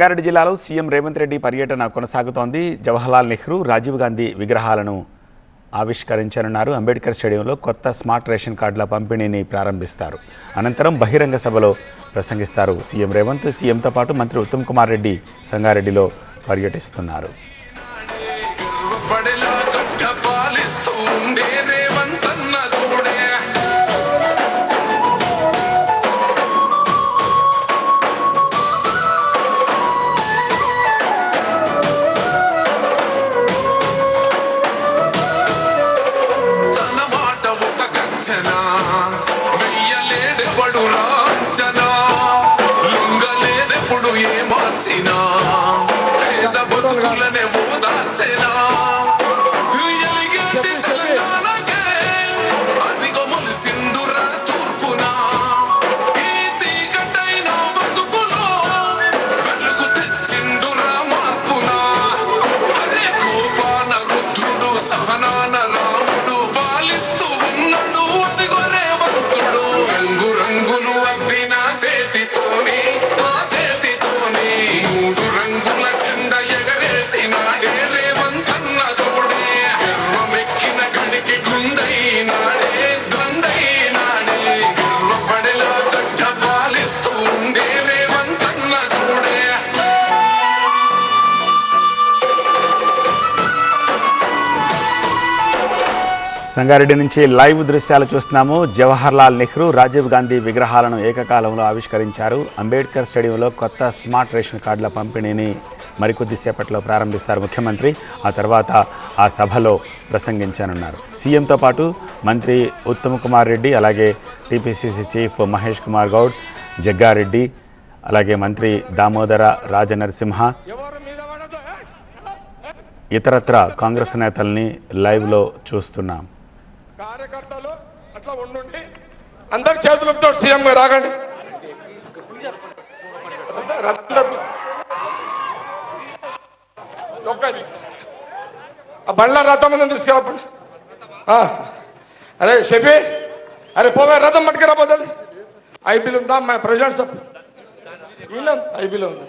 రంగారెడ్డి జిల్లాలో సీఎం రేవంత్ రెడ్డి పర్యటన కొనసాగుతోంది. జవహర్లాల్ నెహ్రూ, రాజీవ్ గాంధీ విగ్రహాలను ఆవిష్కరించనున్నారు. అంబేద్కర్ స్టేడియంలో కొత్త స్మార్ట్ రేషన్ కార్డుల పంపిణీని ప్రారంభిస్తారు. అనంతరం బహిరంగ సభలో ప్రసంగిస్తారు. సీఎం రేవంత్, సీఎంతో పాటు మంత్రి ఉత్తమ్ కుమార్ రెడ్డి సంగారెడ్డిలో పర్యటిస్తున్నారు. వెయ్యలేడెప్పుడు రాంచనా లొంగలేదెప్పుడు ఏ మార్చినా పేద బతుకులనే ఓదార్చెనా ఎలిగేటి తెలంగాణకే అదిగో మొలిసిండురా తూర్పునా ఈ సీకటైన బతుకులో వెలుగు తెచ్చిండురా మార్పునా అరే కోపాన రుద్రుడు సహనాన రాముడు పాలిస్తూ ఉన్నాడు అదిగో రేవంతుడు రంగు రంగులు అద్దిన సేతితోని ఆ సేతితోని మూడు రంగుల జెండ ఎగరేసినాడే రేవంతన్న చూడే ఎర్రమెక్కిన గడికి గుండైనాడే దండైనాడే ఎర్రపడేలా గడ్డ పాలిస్తూ ఉండే రేవంతన్న చూడే. సంగారెడ్డి నుంచి లైవ్ దృశ్యాలు చూస్తున్నాము. జవహర్లాల్ నెహ్రూ, రాజీవ్ గాంధీ విగ్రహాలను ఏకకాలంలో ఆవిష్కరించారు. అంబేద్కర్ స్టేడియంలో కొత్త స్మార్ట్ రేషన్ కార్డుల పంపిణీని మరికొద్దిసేపట్లో ప్రారంభిస్తారు ముఖ్యమంత్రి. ఆ తర్వాత ఆ సభలో ప్రసంగించనున్నారు. సీఎంతో పాటు మంత్రి ఉత్తమ్ కుమార్ రెడ్డి, అలాగే టీపీసీసీ చీఫ్ మహేష్ కుమార్ గౌడ్, జగ్గారెడ్డి, అలాగే మంత్రి దామోదర రాజనరసింహ, ఇతరత్ర కాంగ్రెస్ నేతల్ని లైవ్లో చూస్తున్నాం. కార్యకర్తలు అట్లా ఉండండి, అందరు చేతులతో సీఎం గారు రాగండి. బండ్ల రథం మీద తీసుకురాపండి. అరే షఫీ, అరే పోవే రథం పట్టుకురా పోతుంది. ఐపీలు ఉందా మా ప్రెసిడెంట్ సార్? ఐపీలో ఉంది.